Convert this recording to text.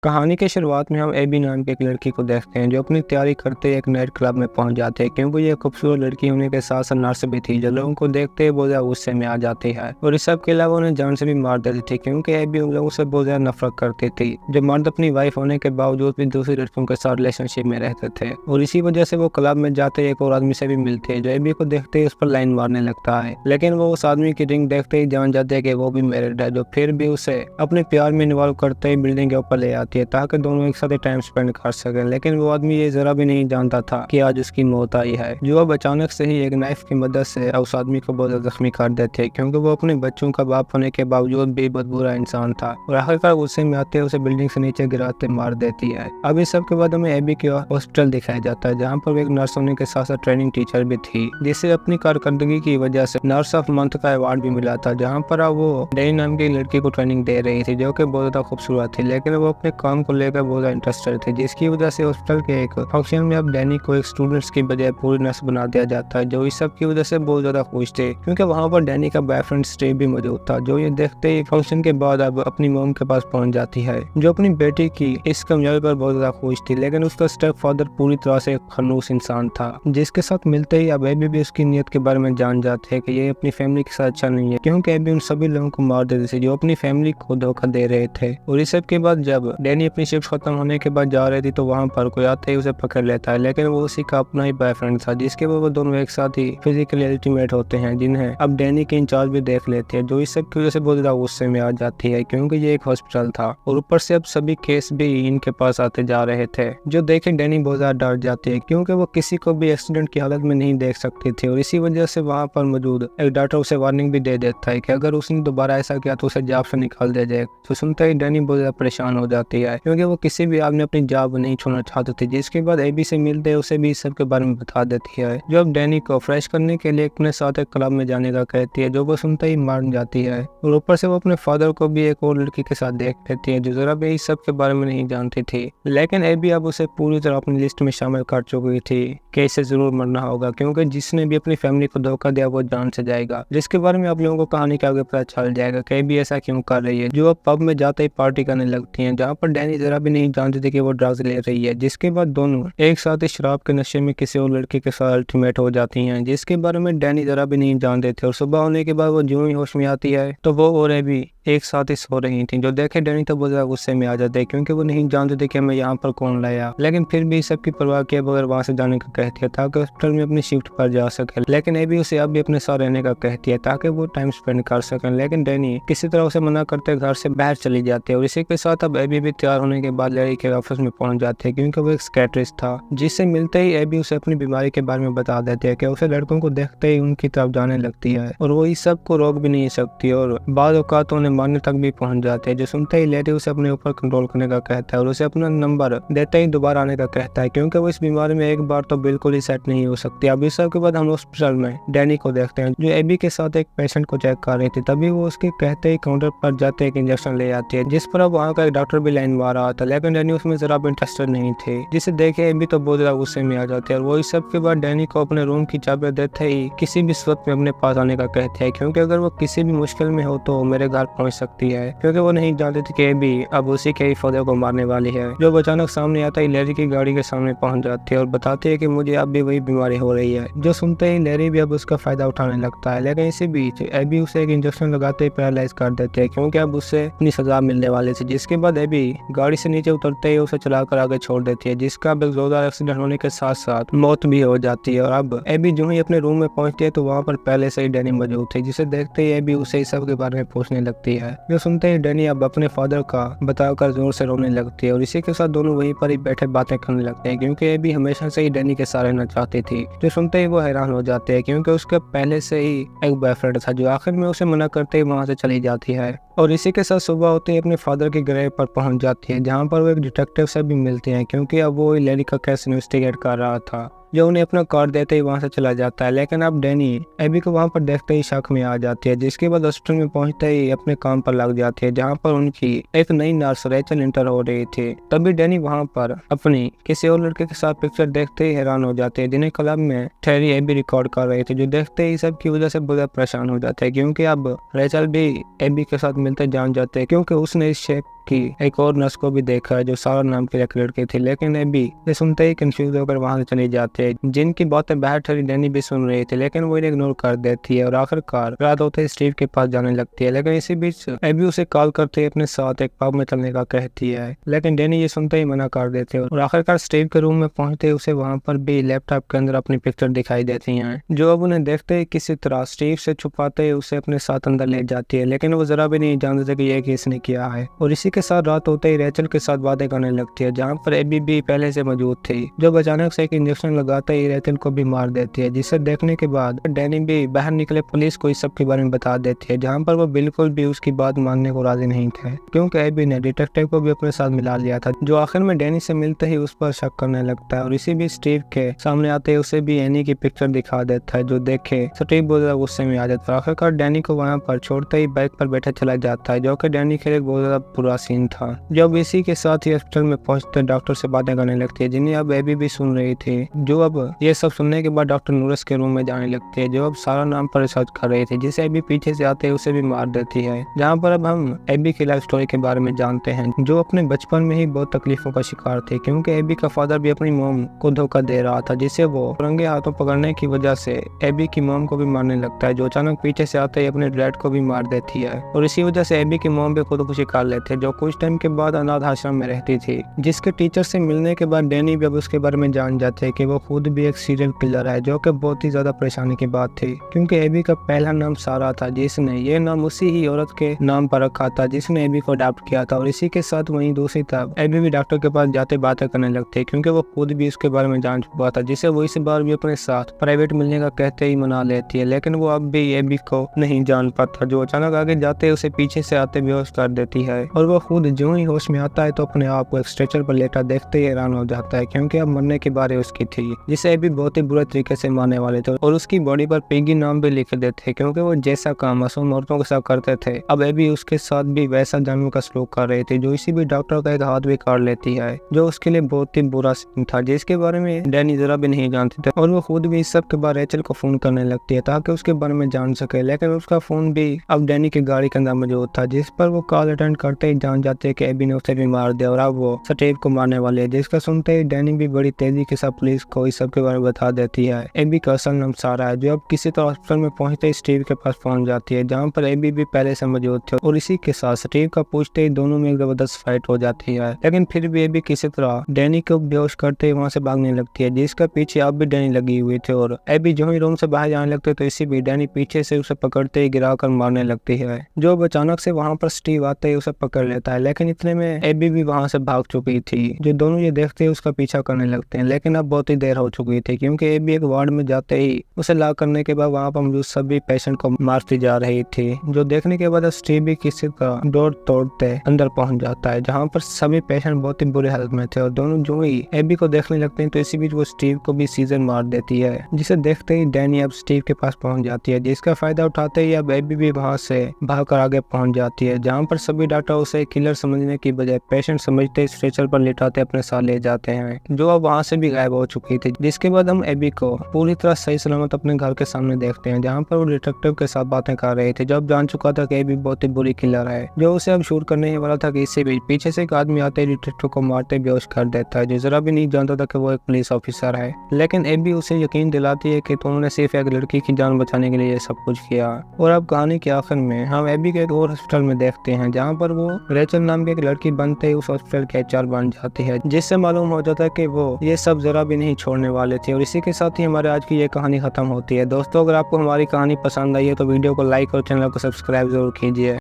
कहानी की शुरुआत में हम एबी नाम की एक लड़की को देखते हैं जो अपनी तैयारी करते एक नाइट क्लब में पहुंच जाते हैं क्योंकि ये खूबसूरत लड़की होने के साथ साथ नर्स भी थी जो लोगों को देखते ही बहुत ज्यादा गुस्से में आ जाती है और इस सब के अलावा उन्हें जान से भी मार देती थी क्योंकि एबी उन लोगों से बहुत ज्यादा नफरत करती थी जो मर्द अपनी वाइफ होने के बावजूद भी दूसरी लड़कियों के साथ रिलेशनशिप में रहते थे और इसी वजह से वो क्लब में जाते एक और आदमी से भी मिलते हैं जो एबी को देखते ही उस पर लाइन मारने लगता है, लेकिन वो उस आदमी की रिंग देखते ही जान जाते हैं कि वो भी मैरिड है जो फिर भी उसे अपने प्यार में इन्वॉल्व करते ही बिल्डिंग के ऊपर ले आती है ताकि दोनों एक साथ टाइम स्पेंड कर सके। लेकिन वो आदमी ये जरा भी नहीं जानता था कि आज उसकी मौत आई है जो अब अचानक से ही एक नाइफ की मदद से उस आदमी को बहुत जख्मी कर देते हैं क्योंकि वो अपने बच्चों का बाप होने के बावजूद भी बहुत बुरा इंसान था और आखिरकार गुस्से में आते उसे बिल्डिंग से नीचे गिराते मार देती है। अब इस सब के बाद हमें एबी के हॉस्पिटल दिखाया जाता है जहाँ पर एक नर्स होने के साथ साथ ट्रेनिंग टीचर भी थी जिसे अपनी कारकर्दगी की वजह से नर्स ऑफ मंथ का अवार्ड भी मिला था, जहाँ पर वो डैनी नाम की लड़की को ट्रेनिंग दे रही थी जो कि बहुत ज्यादा खूबसूरत थी लेकिन वो अपने काम को लेकर बहुत ज्यादा इंटरेस्टेड थे, जिसकी वजह से हॉस्पिटल के एक फंक्शन में अब डैनी को एक स्टूडेंट्स की बजाय पूरी नर्स बना दिया जाता है जो इस सब की वजह से बहुत ज्यादा खुश थे क्योंकि वहाँ पर डैनी का बॉयफ्रेंड स्टीव भी मौजूद था जो ये देखते ही फंक्शन के बाद अब अपनी मॉम के पास पहुंच जाती है जो अपनी बेटी की इस कामयाबी पर बहुत ज्यादा खुश थी, लेकिन उसका स्टेप फादर पूरी तरह से एक खन्नूस इंसान था जिसके साथ मिलते ही अब एबी भी उसकी नीयत के बारे में जान जाते हैं कि ये अपनी फैमिली के साथ अच्छा नहीं है क्योंकि एबी उन सभी लोगों को मार देते थे जो अपनी फैमिली को धोखा दे रहे थे। और इस सब के बाद जब डैनी अपनी शिफ्ट खत्म होने के बाद जा रही थी तो वहाँ पर कोई आते ही उसे पकड़ लेता है, लेकिन वो उसी का अपना ही बॉयफ्रेंड था जिसके वो दोनों एक साथ ही फिजिकली अल्टीमेट होते हैं जिन्हें अब डैनी के इंचार्ज भी देख लेते हैं जो इस सब की वजह से बहुत ज्यादा गुस्से में आ जाती है क्योंकि ये एक हॉस्पिटल था और ऊपर से अब सभी केस भी इनके पास आते जा रहे थे जो देखे डैनी बहुत ज्यादा डर जाती है क्योंकि वो किसी को भी एक्सीडेंट की हालत में नहीं देख सकती थी और इसी वजह से वहाँ पर मौजूद एक डॉक्टर उसे वार्निंग भी दे देता है कि अगर उसने दोबारा ऐसा किया तो उसे जॉब से निकाल दिया जाए। तो सुनते ही डैनी बहुत ज्यादा परेशान हो जाती है क्योंकि वो किसी भी आदमी अपनी जॉब नहीं छोड़ना चाहते थे, जिसके बाद एबी से मिलते उसे भी इस सब के बारे में बता देती है जो अब डैनी को फ्रेश करने के लिए अपने साथ एक क्लब में जाने का कहती है जो वो सुनते ही मान जाती है और ऊपर से वो अपने फादर को भी एक और लड़की के साथ देख लेती है जो जरा भी इस सब के बारे में नहीं जानती थी, लेकिन एबी अब उसे पूरी तरह अपनी लिस्ट में शामिल कर चुकी थी कि इसे जरूर मरना होगा क्योंकि जिसने भी अपनी फैमिली को धोखा दिया वो जान से जाएगा, जिसके बारे में आप लोगों को कहानी के आगे पता चल जाएगा कि एबी ऐसा क्यों कर रही है। जो अब पब में जाते ही पार्टी करने लगती है जहाँ पर डैनी जरा भी नहीं जानती थी कि वो ड्रग्स ले रही है, जिसके बाद दोनों एक साथ ही शराब के नशे में किसी और लड़की के साथ अल्टीमेट हो जाती हैं जिसके बारे में डैनी जरा भी नहीं जानते थे। और सुबह होने के बाद वो ज्यों ही होश में आती है तो वो और एबी एक साथ ही सो रही थी जो देखे डैनी तो बहुत ज्यादा गुस्से में आ जाते हैं क्योंकि वो नहीं जानते थे कि हमें यहाँ पर कौन लाया, लेकिन फिर भी सबकी परवाह किए बगैर वहाँ से जाने का कहती है ताकि हॉस्पिटल में अपनी शिफ्ट पर जा सके, लेकिन एबी उसे अब भी अपने साथ रहने का कहती है ताकि वो टाइम स्पेंड कर सके, लेकिन डैनी किसी तरह उसे मना करते घर से बाहर चली जाती है। और इसी के साथ अब एबी भी तैयार होने के बाद लड़की के ऑफिस में पहुंच जाते हैं क्योंकि वो एक साइकियाट्रिस्ट था जिससे मिलते ही एबी उसे अपनी बीमारी के बारे में बता देते हैं कि उसे लड़कों को देखते ही उनकी तरफ जाने लगती है और वो इस सब को रोक भी नहीं सकती और बाद औकात उन्हें मारने तक भी पहुंच जाते हैं। जो सुनते ही लेडी उसे अपने ऊपर कंट्रोल करने का कहता है और उसे अपना नंबर देते ही दोबारा आने का कहता है क्योंकि वो इस बीमारी में एक बार तो बिल्कुल ही सेट नहीं हो सकती। अब इस सब के बाद हम हॉस्पिटल में डैनी को देखते हैं जो एबी के साथ एक पेशेंट को चेक कर रही थी, तभी वो उसके कहते ही काउंटर पर जाते एक इंजेक्शन ले आती है जिस पर अब वहाँ का एक डॉक्टर भी लाइन मार रहा था, लेकिन डैनी उसमें जरा भी इंटरेस्टेड नहीं थे, जिसे देखे एबी तो बहुत ज्यादा गुस्से में आ जाती है और वो इस सब के बाद डैनी को अपने रूम की चाबी देते ही किसी भी वक्त में अपने पास आने का कहते हैं क्योंकि अगर वो किसी भी मुश्किल में हो तो मेरे घर पहुंच सकती है, क्योंकि वो नहीं जानती थी कि एबी अब उसी के ही फादर को मारने वाली है। जो अचानक सामने आता ही लैरी की गाड़ी के सामने पहुंच जाती है और बताती है कि मुझे अब भी वही बीमारी हो रही है। जो सुनते ही लैरी भी अब उसका फायदा उठाने लगता है, लेकिन इसी बीच एबी उसे एक इंजेक्शन लगाते ही पैरालाइज कर देते हैं क्योंकि अब उससे अपनी सजा मिलने वाली थी, जिसके बाद एबी गाड़ी से नीचे उतरते ही उसे चलाकर आगे छोड़ देती है जिसका अब एक जोरदार एक्सीडेंट होने के साथ साथ मौत भी हो जाती है। और अब एबी जो ही अपने रूम में पहुंचती है तो वहाँ पर पहले से ही डैनी मौजूद थे, जिसे देखते ही एबी उसे इस सब के बारे में पूछने लगती है। जो सुनते ही डैनी अब अपने फादर का बताकर जोर से रोने लगती है और इसी के साथ दोनों वहीं पर ही बैठे बातें करने लगते हैं क्योंकि एबी हमेशा से ही डैनी के साथ रहना चाहती थी। जो सुनते ही वो हैरान हो जाते हैं क्योंकि उसके पहले से ही एक बॉयफ्रेंड था जो आखिर में उसे मना करते ही वहाँ से चली जाती है। और इसी के साथ सुबह होते ही अपने फादर के ग्रेव पर पहुंच जाती है जहाँ पर वो एक डिटेक्टिव से भी मिलते हैं क्योंकि अब वो लैरी का केस इन्वेस्टिगेट कर रहा था, जो उन्हें अपना कार्ड देते ही वहाँ से चला जाता है। लेकिन अब डैनी एबी को वहाँ पर देखते ही शक में आ जाती है, जिसके बाद हॉस्पिटल में पहुँचते ही अपने काम पर लग जाती है जहाँ पर उनकी एक नई नर्स रेचल इंटर हो रही थी। तभी डैनी वहाँ पर अपनी किसी और लड़के के साथ पिक्चर देखते ही हैरान हो जाते हैं जिन्हें क्लब में ठहरी एबी रिकॉर्ड कर रही थी। जो देखते ही सब की वजह से बहुत परेशान हो जाते हैं क्योंकि अब रेचल भी एबी के साथ मिलते जान जाते हैं क्योंकि उसने इस शेप की एक और नर्स को भी देखा है जो सारा नाम की एक लड़की थी, लेकिन एबी ये सुनते ही कंफ्यूज होकर वहां से चली जाती है। जिनकी बातें बाहर ठहरी डैनी भी सुन रही थी, लेकिन वो इन्हें इग्नोर कर देती है और आखिरकार रात होते ही स्टीव के पास जाने लगती है। लेकिन इसी बीच एबी उसे कॉल करते अपने साथ एक पब में चलने का कहती है, लेकिन डैनी ये सुनते ही मना कर देते हैं और आखिरकार स्टीव के रूम में पहुंचते उसे वहां पर भी लैपटॉप के अंदर अपनी पिक्चर दिखाई देती है, जो अब उन्हें देखते ही किसी तरह स्टीव से छुपाते उसे अपने साथ अंदर ले जाती है। लेकिन वो जरा भी नहीं जानते कि ये किसने किया है। और इसी के साथ रात होते ही रेचल के साथ बातें करने लगती है, जहाँ पर एबी भी पहले से मौजूद थी, जो अचानक से एक इंजेक्शन लगाते ही रेचल को भी मार देती है। जिसे देखने के बाद डैनी भी बाहर निकले पुलिस को इस सब के बारे में बता देती है, जहाँ पर वो बिल्कुल भी उसकी बात मानने को राजी नहीं थे, क्योंकि एबी ने डिटेक्टिव को भी अपने साथ मिला लिया था, जो आखिर में डैनी से मिलते ही उस पर शक करने लगता है। और इसी भी स्टीव के सामने आते ही उसे भी एनी की पिक्चर दिखा देता है, जो देखे स्टीव बहुत ज्यादा गुस्से में आ जाता है। आखिरकार डैनी को वहाँ पर छोड़ते ही बाइक पर बैठे चला जाता है, जो कि डैनी के लिए बहुत ज्यादा बुरा सीन था। जब इसी के साथ ही हॉस्पिटल में पहुंचते डॉक्टर से बातें करने लगती है, जिन्हें अब एबी भी सुन रही थी, जो अब ये सब सुनने के बाद डॉक्टर नूरस के रूम में जाने लगती है, जो अब सारा नाम पर रिसर्च कर रही थी, जिसे एबी पीछे से आते उसे भी मार देती है। जहाँ पर अब हम एबी की लाइफ स्टोरी के बारे में जानते हैं, जो अपने बचपन में ही बहुत तकलीफों का शिकार थे, क्योंकि एबी का फादर भी अपनी मॉम को धोखा दे रहा था, जिसे वो रंगे हाथों पकड़ने की वजह से एबी की मॉम को भी मारने लगता है, जो अचानक पीछे से आते ही अपने डैड को भी मार देती है। और इसी वजह से एबी की मॉम भी खुदकुशी कर लेते हैं, जो कुछ टाइम के बाद अनाथ आश्रम में रहती थी, जिसके टीचर से मिलने के बाद डैनी भी अब उसके बारे में जान जाते हैं कि वो खुद भी एक सीरियल किलर है, जो कि बहुत ही ज्यादा परेशानी की बात थी, क्योंकि एबी का पहला नाम सारा था, जिसने ये नाम उसी ही औरत के नाम पर रखा था जिसने एबी को अडॉप्ट किया था। और इसी के साथ वहीं दूसरी तरफ एबी भी डॉक्टर के पास जाते बातें करने लगते, क्योंकि वो खुद भी उसके बारे में जान चुका था, जिसे वो इस बार भी अपने साथ प्राइवेट मिलने का कहते ही मना लेती है। लेकिन वो अब भी एबी को नहीं जान पाता, जो अचानक आगे जाते उसे पीछे से आते बेहोश कर देती है। और वो खुद जो ही होश में आता है तो अपने आप को एक स्ट्रेचर पर लेटा देखते ही हैरान हो जाता है, क्योंकि अब मरने की बारी उसकी थी, जिसे एबी बहुत ही बुरे तरीके से मारने वाले थे। और उसकी बॉडी पर पिगी नाम भी लिख देते, क्योंकि वो जैसा काम मासूम औरतों के साथ करते थे, अब एबी उसके साथ भी वैसा जानवर का सलूक कर रही थी, जो इसी भी डॉक्टर का एक हाथ भी काट लेती है, जो उसके लिए बहुत ही बुरा सीन था, जिसके बारे में डैनी जरा भी नहीं जानती थी। और वो खुद भी इस सब के बाद रेचल को फोन करने लगती है ताकि उसके बारे में जान सके, लेकिन उसका फोन भी अब डैनी की गाड़ी के अंदर मौजूद था, जिस पर वो कॉल अटेंड करते ही जान जाते कि एबी ने उसे भी मार दिया और अब वो स्टीव को मारने वाले है, जिसका सुनते ही डैनी भी बड़ी तेजी के साथ पुलिस को इस सब के बारे में बता देती है। एबी का असल नाम सारा है, जो अब किसी तरह हॉस्पिटल में पहुंचते ही स्टीव के पास पहुंच जाती है, जहां पर एबी भी पहले से मौजूद थे। और इसी के साथ स्टीव का पूछते ही दोनों में एक जबरदस्त फाइट हो जाती है, लेकिन फिर भी एबी किसी तरह डैनी को बेहोश करते ही वहां से भागने लगती है, जिसका पीछे अब भी डैनी लगी हुई थी। और एबी जो ही रूम से बाहर जाने लगते तो इसी भी डैनी पीछे से उसे पकड़ते ही गिरा कर मारने लगती है, जो अब अचानक से वहां पर स्टीव आते ही उसे पकड़ लेता है। लेकिन इतने में एबी भी वहां से भाग चुकी थी, जो दोनों ये देखते ही उसका पीछा करने लगते हैं, लेकिन अब बहुत ही देर हो चुकी थी, क्योंकि एबी एक वार्ड में जाते ही उसे लॉक करने के बाद वहां पर मौजूद सभी पेशेंट को मारती जा रही थी, जो देखने के बाद स्टीव भी किसी का डोर तोड़ते अंदर पहुंच जाता है, जहां पर सभी पेशेंट बहुत ही बुरे हालत में थे। और दोनों जो ही एबी को देखने लगते हैं तो इसी बीच वो स्टीव को भी सीजर मार देती है, जिसे देखते ही डैनी अब स्टीव के पास पहुंच जाती है, जिसका फायदा उठाते ही अब एबी भी वहां से भागकर आगे पहुंच जाती है, जहां पर सभी डॉक्टर उसे किलर समझने की बजाय पेशेंट समझते ही स्ट्रेचर पर लिटाते अपने साथ ले जाते हैं, जो अब वहां से भी गायब हो चुकी थी। जिसके बाद हम एबी को पूरी तरह सही सलामत अपने घर के सामने देखते हैं, जहां पर वो डिटेक्टिव के साथ बातें कर रहे थे, जब जान चुका था कि एबी बहुत ही बुरी किलर है, जो उसे अब शूट करने ही वाला था कि इससे भी पीछे से एक आदमी आते ही डिटेक्टिव को मारते बेहोश कर देता है, जो जरा भी नहीं जानता था कि वो एक पुलिस ऑफिसर है। लेकिन एबी उसे यकीन दिलाती है कि तुमने सिर्फ एक लड़की की जान बचाने के लिए ये सब कुछ किया। और अब कहानी के आखिर में हम एबी के एक और हॉस्पिटल में देखते हैं, जहाँ पर वो रेचल नाम की एक लड़की बनते ही उस हॉस्पिटल के एचआर बन जाती है, जिससे मालूम हो जाता है कि वो ये सब जरा भी नहीं छोड़ने वाले थे। और इसी के साथ ही हमारे आज की ये कहानी खत्म होती है। दोस्तों, अगर आपको हमारी कहानी पसंद आई है तो वीडियो को लाइक और चैनल को सब्सक्राइब जरूर कीजिए।